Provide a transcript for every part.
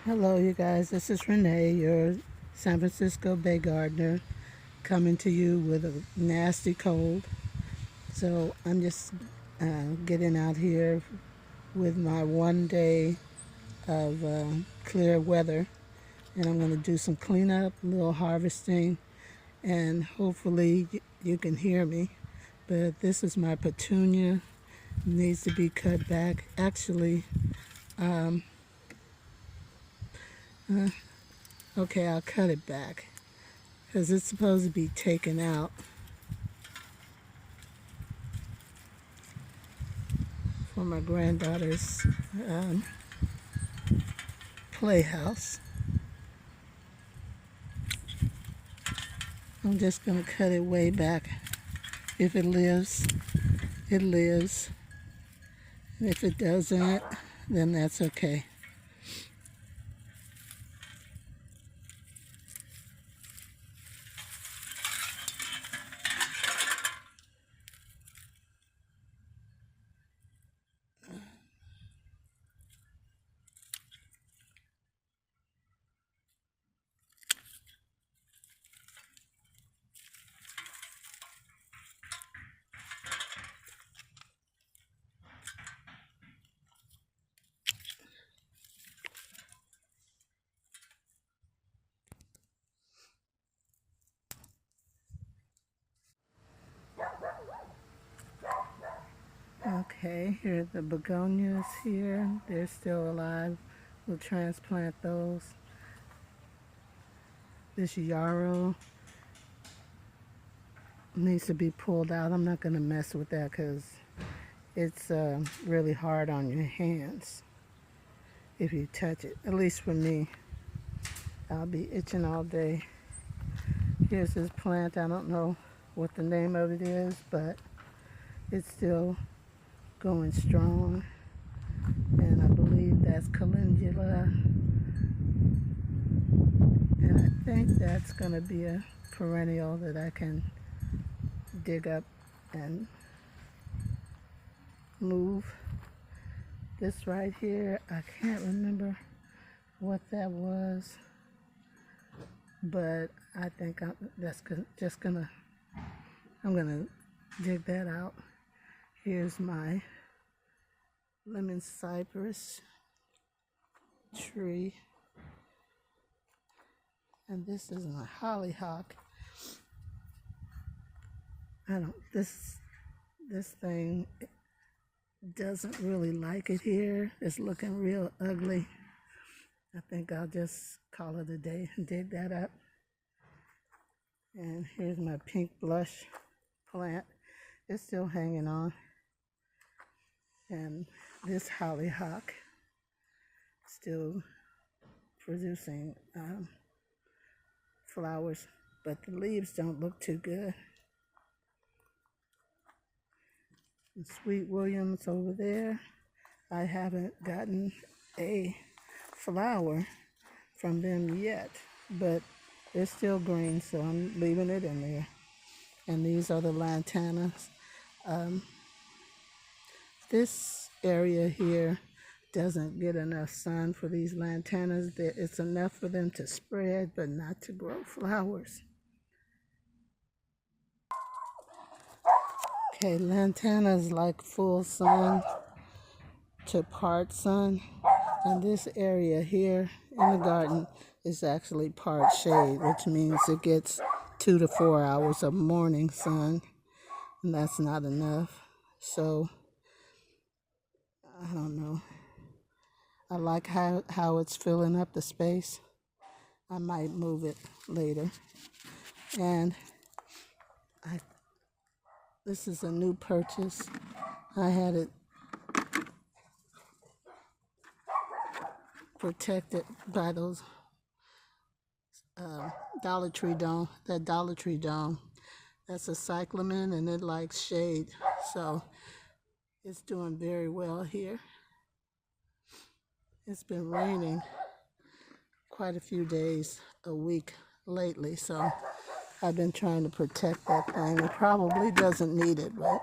Hello, you guys. This is Renee, your San Francisco Bay gardener, coming to you with a nasty cold. So I'm just getting out here with my one day of clear weather, and I'm going to do some cleanup, a little harvesting, and hopefully you can hear me. But this is my petunia. It needs to be cut back. Actually, okay, I'll cut it back because it's supposed to be taken out for my granddaughter's um, playhouse. I'm just going to cut it way back. If it lives, it lives. And if it doesn't, then that's okay. Okay, here are the begonias here. They're still alive. We'll transplant those. This yarrow needs to be pulled out. I'm not going to mess with that because it's really hard on your hands if you touch it. At least for me, I'll be itching all day. Here's this plant. I don't know what the name of it is, but it's still going strong. And I believe that's calendula. And I think that's going to be a perennial that I can dig up and move. This right here, I can't remember what that was, but I think I'm gonna dig that out. Here's my lemon cypress tree, and this is my hollyhock. This thing doesn't really like it here. It's looking real ugly. I think I'll just call it a day and dig that up. And here's my pink blush plant. It's still hanging on. And this hollyhock still producing flowers, but the leaves don't look too good. And Sweet Williams over there, I haven't gotten a flower from them yet, but they're still green, so I'm leaving it in there. And these are the lantanas. This area here doesn't get enough sun for these lantanas. It's enough for them to spread, but not to grow flowers. Okay, lantanas like full sun to part sun. And this area here in the garden is actually part shade, which means it gets 2 to 4 hours of morning sun, and that's not enough. So I don't know. I like how it's filling up the space. I might move it later. And this is a new purchase. I had it protected by those Dollar Tree dome. That Dollar Tree dome. That's a cyclamen, and it likes shade. So it's doing very well here. It's been raining quite a few days a week lately, so I've been trying to protect that thing. It probably doesn't need it, but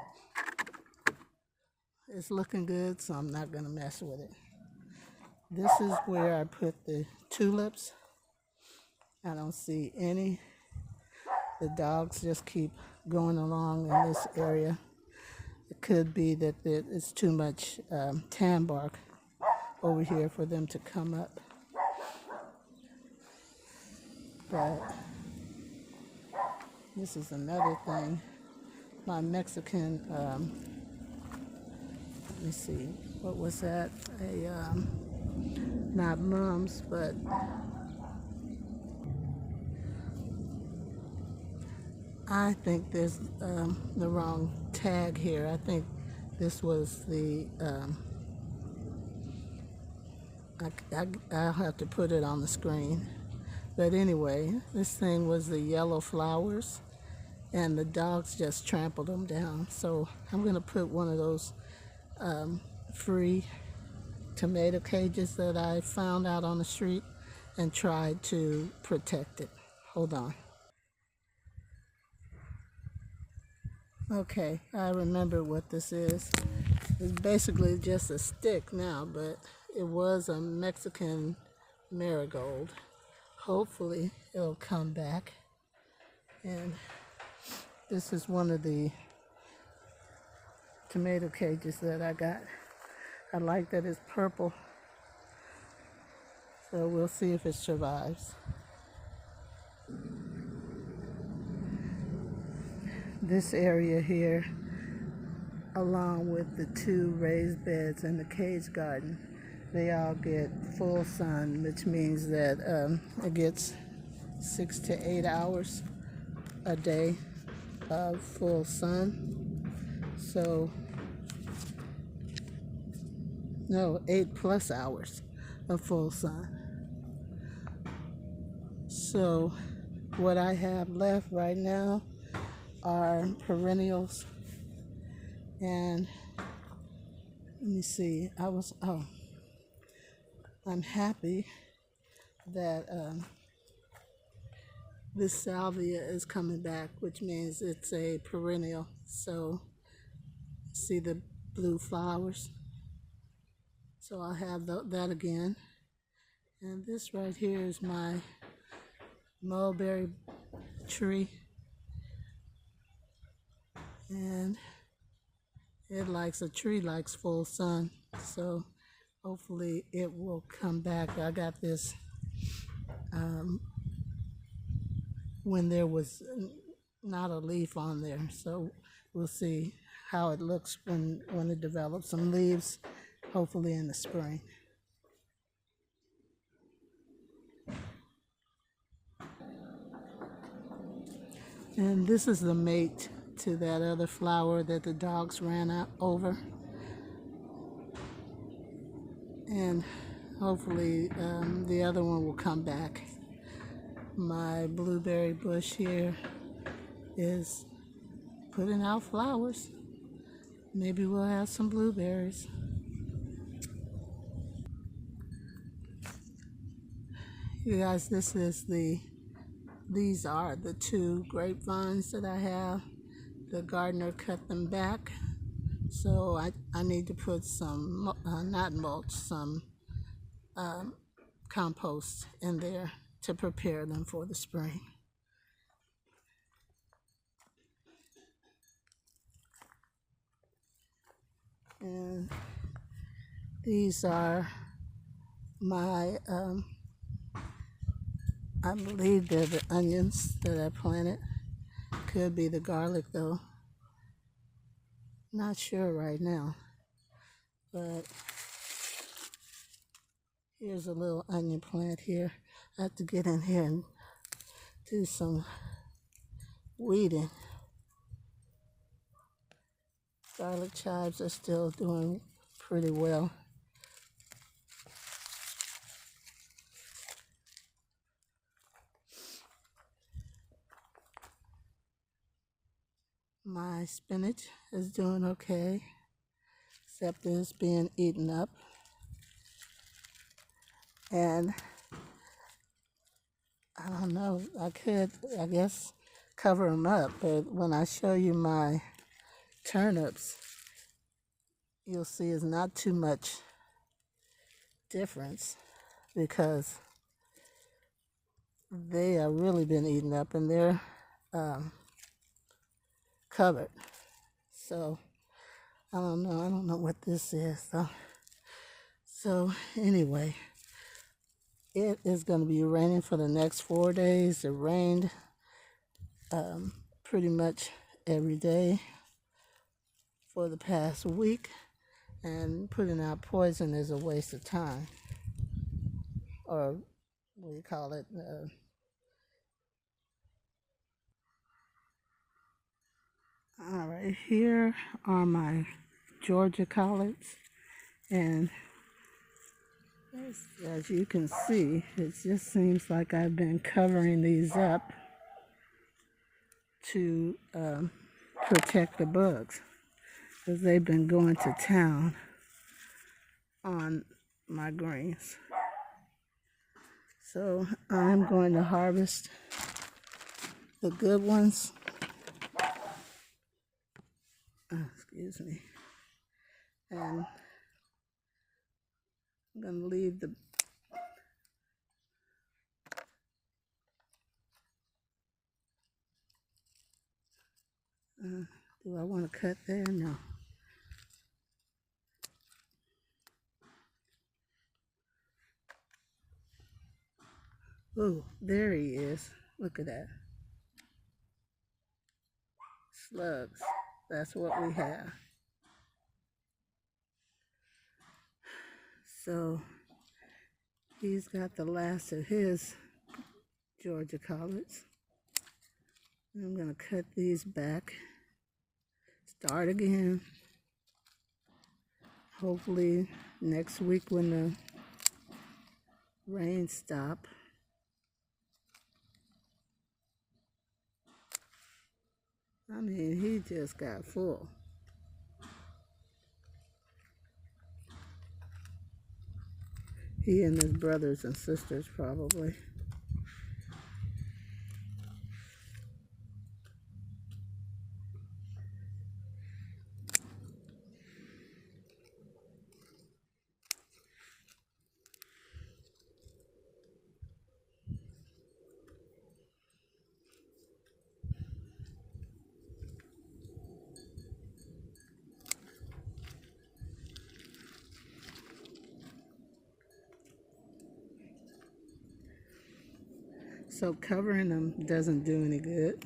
it's looking good, so I'm not going to mess with it. This is where I put the tulips. I don't see any. The dogs just keep going along in this area. It could be that it's too much tan bark over here for them to come up. But this is another thing. My Mexican, let me see, what was that? Not mums, but I think there's the wrong tag here. I think this was the, I'll have to put it on the screen. But anyway, this thing was the yellow flowers, and the dogs just trampled them down. So I'm gonna put one of those free tomato cages that I found out on the street and tried to protect it. Hold on. Okay, I remember what this is. It's basically just a stick now, but it was a Mexican marigold. Hopefully it'll come back. And this is one of the tomato cages that I got. I like that it's purple. So we'll see if it survives. This area here, along with the 2 raised beds and the cage garden, they all get full sun, which means that it gets 6 to 8 hours a day of full sun. So, no, 8+ hours of full sun. So what I have left right now are perennials, and let me see, I'm happy that this salvia is coming back, which means it's a perennial. So see the blue flowers, so I'll have that again. And this right here is my mulberry tree, and a tree likes full sun, so hopefully it will come back. I got this when there was not a leaf on there, so we'll see how it looks when it develops some leaves, hopefully in the spring. And this is the mate to that other flower that the dogs ran over. And hopefully the other one will come back. My blueberry bush here is putting out flowers. Maybe we'll have some blueberries. You guys, these are the 2 grapevines that I have. The gardener cut them back, so I need to put some, not mulch, some compost in there to prepare them for the spring. And these are my, I believe they're the onions that I planted. Could be the garlic though. Not sure right now. But here's a little onion plant here. I have to get in here and do some weeding. Garlic chives are still doing pretty well. My spinach is doing okay, except it's being eaten up. And I don't know, I guess, cover them up, but when I show you my turnips, you'll see it's not too much difference because they have really been eaten up and they're um, covered. So I don't know. I don't know what this is. So anyway, it is going to be raining for the next 4 days. It rained pretty much every day for the past week, and putting out poison is a waste of time, or what do you call it? All right, here are my Georgia Collards, and as you can see, it just seems like I've been covering these up to protect the bugs because they've been going to town on my greens. So I'm going to harvest the good ones. Excuse me. And I'm going to leave the do I want to cut there? No. Oh, there he is. Look at that. Slugs. That's what we have. So he's got the last of his Georgia Collards. I'm going to cut these back. Start again. Hopefully next week when the rain stop. I mean, he just got full. He and his brothers and sisters probably. So covering them doesn't do any good.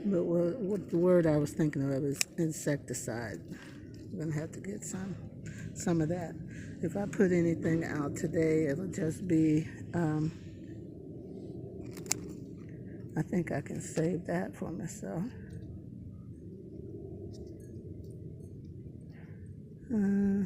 But what the word I was thinking of is insecticide. I'm gonna have to get some of that. If I put anything out today, it'll just be, I think I can save that for myself. Yeah.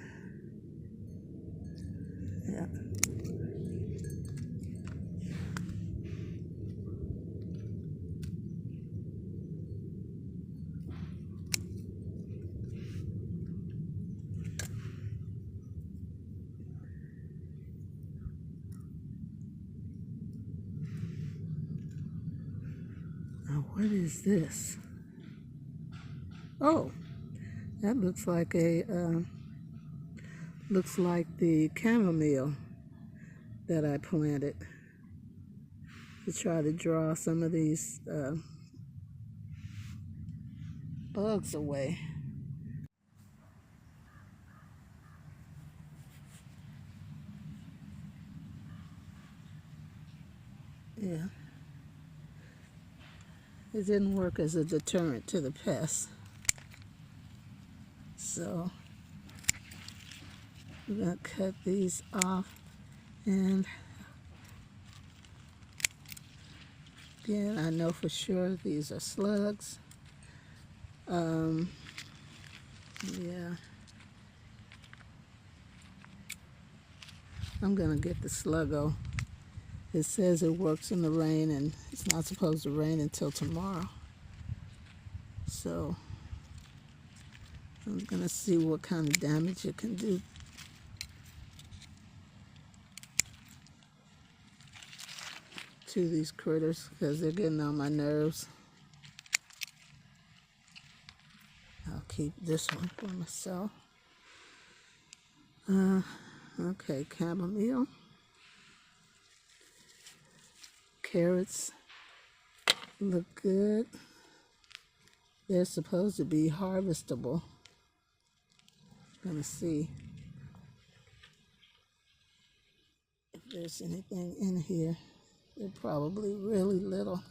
Now what is this? Oh, that looks like the chamomile that I planted to try to draw some of these bugs away. Yeah. It didn't work as a deterrent to the pests. So we're going to cut these off, and again, I know for sure these are slugs. Yeah. I'm going to get the sluggo. It says it works in the rain, and it's not supposed to rain until tomorrow. So I'm gonna see what kind of damage it can do. To these critters because they're getting on my nerves. I'll keep this one for myself. Okay, chamomile. Carrots look good. They're supposed to be harvestable. Gonna see if there's anything in here. They're probably really little.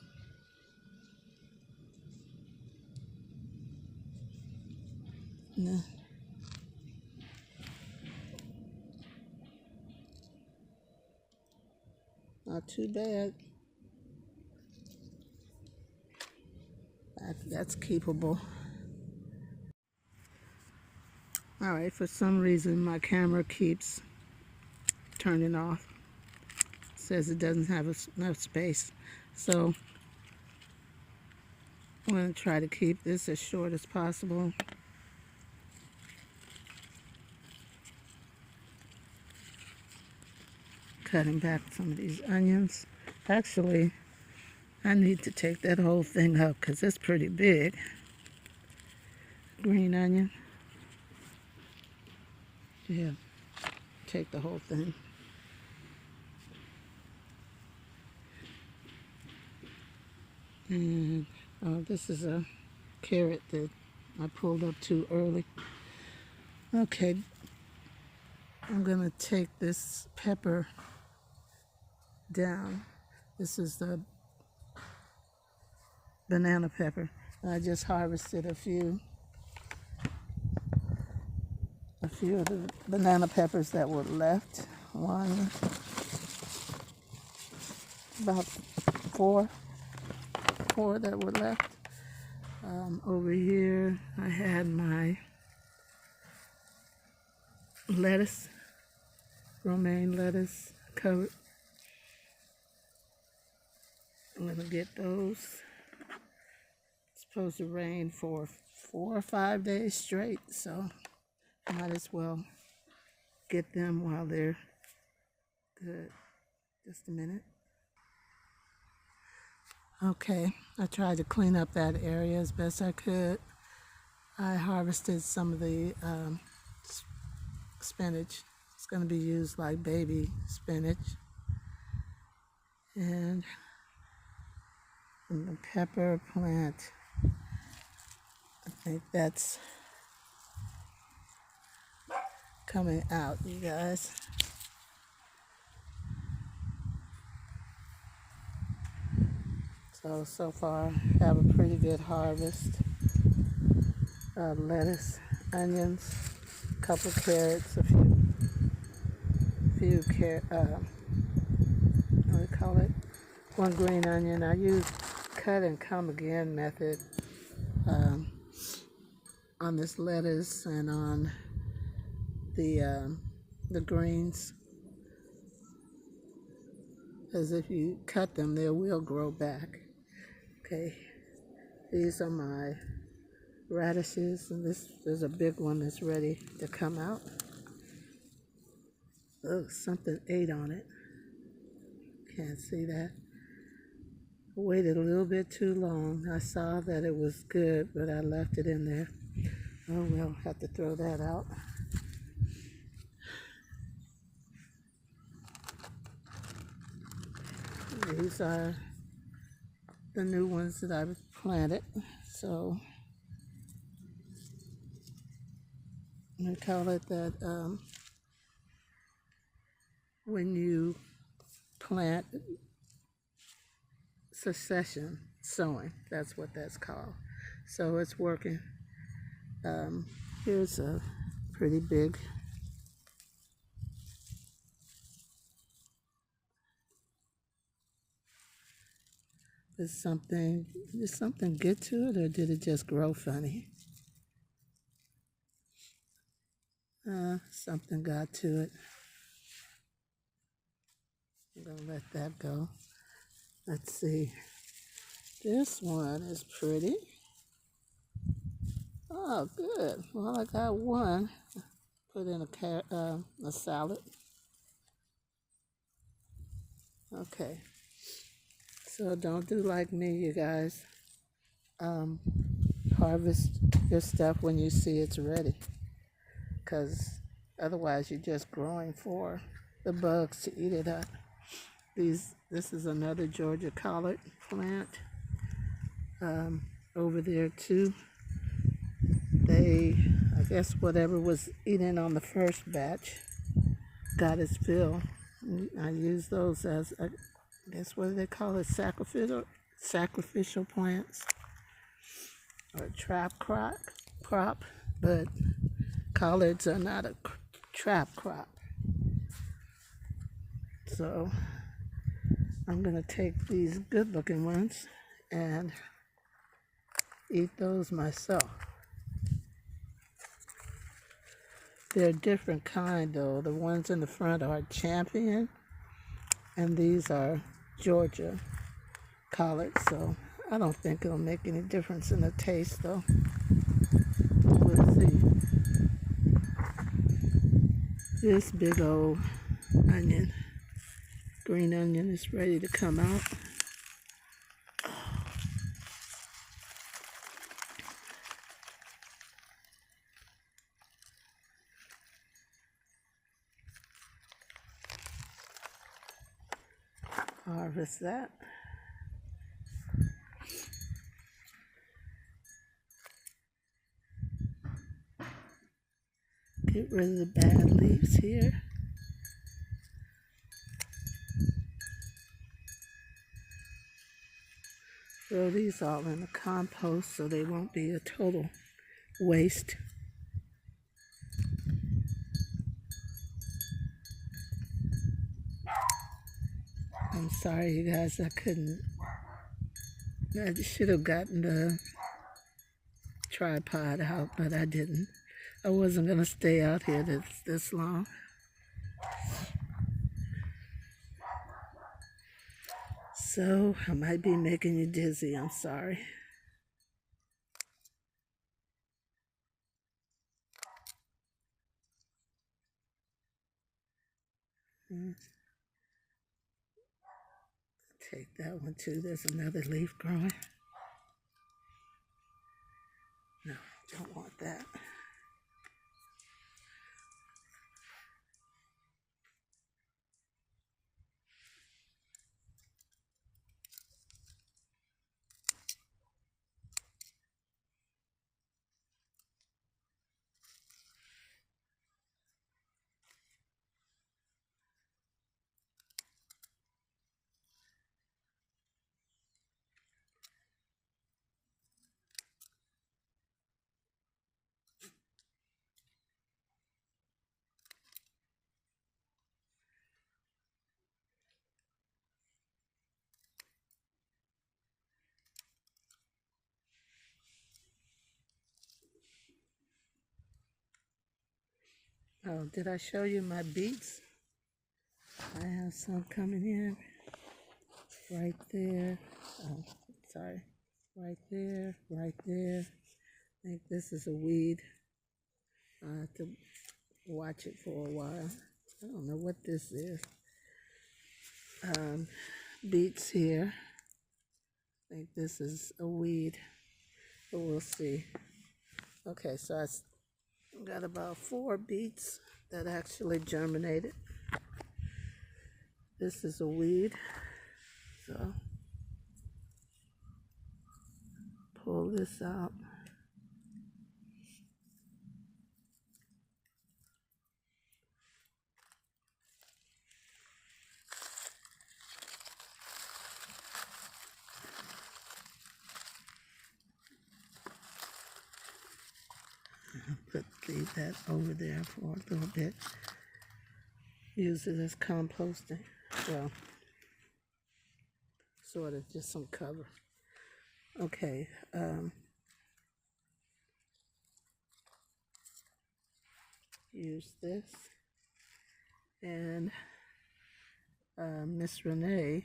Nah. Not too bad. That's keepable. All right, for some reason my camera keeps turning off. It says it doesn't have enough space. So I'm going to try to keep this as short as possible. Cutting back some of these onions. Actually, I need to take that whole thing up because it's pretty big. Green onion. Yeah, take the whole thing. And this is a carrot that I pulled up too early. Okay, I'm gonna take this pepper down. This is the banana pepper. I just harvested a few of the banana peppers that were left. About four that were left. Over here I had my lettuce, romaine lettuce covered. I'm gonna get those. It's supposed to rain for 4 or 5 days straight, so I might as well get them while they're good. Just a minute. Okay, I tried to clean up that area as best I could. I harvested some of the spinach. It's going to be used like baby spinach. And the pepper plant, I think that's coming out, you guys. So far, have a pretty good harvest. Lettuce, onions, a couple carrots, a few what do you call it? One green onion. I use cut and come again method on this lettuce and on the greens, because if you cut them, they will grow back. Okay, these are my radishes, and there's a big one that's ready to come out. Oh, something ate on it. Can't see that. I waited a little bit too long. I saw that it was good, but I left it in there. Oh well, have to throw that out. These are the new ones that I've planted. So I call it that when you plant succession sowing, that's what that's called. So it's working. Here's a pretty big Did something get to it, or did it just grow funny? Something got to it. I'm gonna let that go. Let's see. This one is pretty. Oh, good. Well, I got one. Put in a salad. Okay. So don't do like me, you guys. Um, Harvest your stuff when you see it's ready, because otherwise you're just growing for the bugs to eat it up. This is another Georgia Collard plant. Um, Over there too. I guess whatever was eaten on the first batch got its fill. I use those as, I guess, what do they call it? Sacrificial plants or crop. But collards are not a trap crop. So I'm going to take these good looking ones and eat those myself. They're a different kind though. The ones in the front are Champion and these are Georgia Collards. So I don't think it'll make any difference in the taste though. We'll see. This big old onion, green onion, is ready to come out. Harvest that. Get rid of the bad leaves here. Throw these all in the compost so they won't be a total waste. I'm sorry, you guys, I should have gotten the tripod out, but I didn't. I wasn't going to stay out here this long. So I might be making you dizzy, I'm sorry. Take that one too. There's another leaf growing. No, don't want that. Oh, did I show you my beets? I have some coming in right there. Oh, sorry. Right there, right there. I think this is a weed. I have to watch it for a while. I don't know what this is. Beets here. I think this is a weed, but we'll see. Okay, so I got about 4 beets that actually germinated. This is a weed, so pull this out. Leave that over there for a little bit. Use it as composting. Well, sort of just some cover. Okay. Use this. And Miss Renee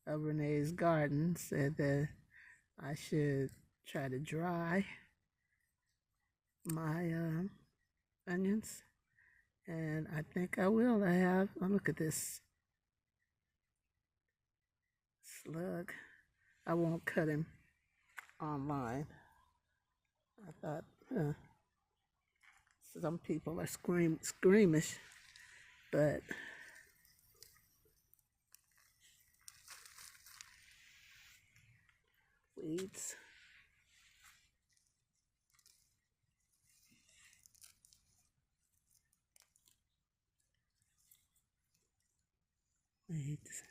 of Renee's Garden said that I should try to dry my onions, and I think I will. I have, oh, look at this slug. I won't cut him online. I thought, some people are squeamish, but weeds. Weeds.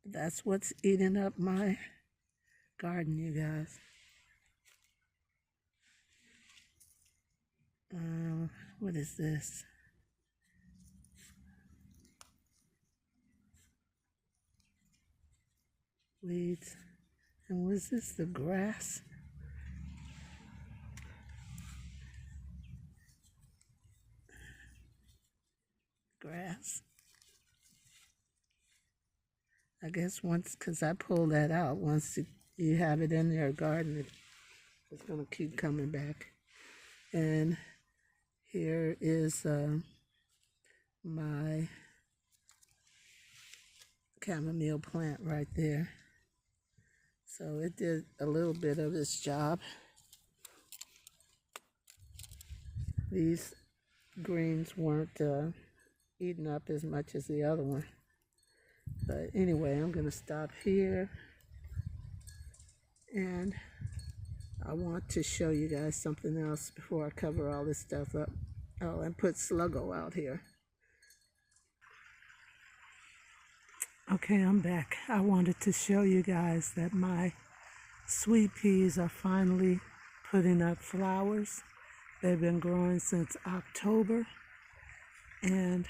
That's what's eating up my garden, you guys. What is this? Weeds. And was this the grass? Grass. I guess once, because I pulled that out, once you have it in your garden, it's going to keep coming back. And here is my chamomile plant right there. So it did a little bit of its job. These greens weren't eaten up as much as the other one. But anyway, I'm going to stop here. And I want to show you guys something else before I cover all this stuff up. Oh, and put Sluggo out here. Okay, I'm back. I wanted to show you guys that my sweet peas are finally putting up flowers. They've been growing since October, and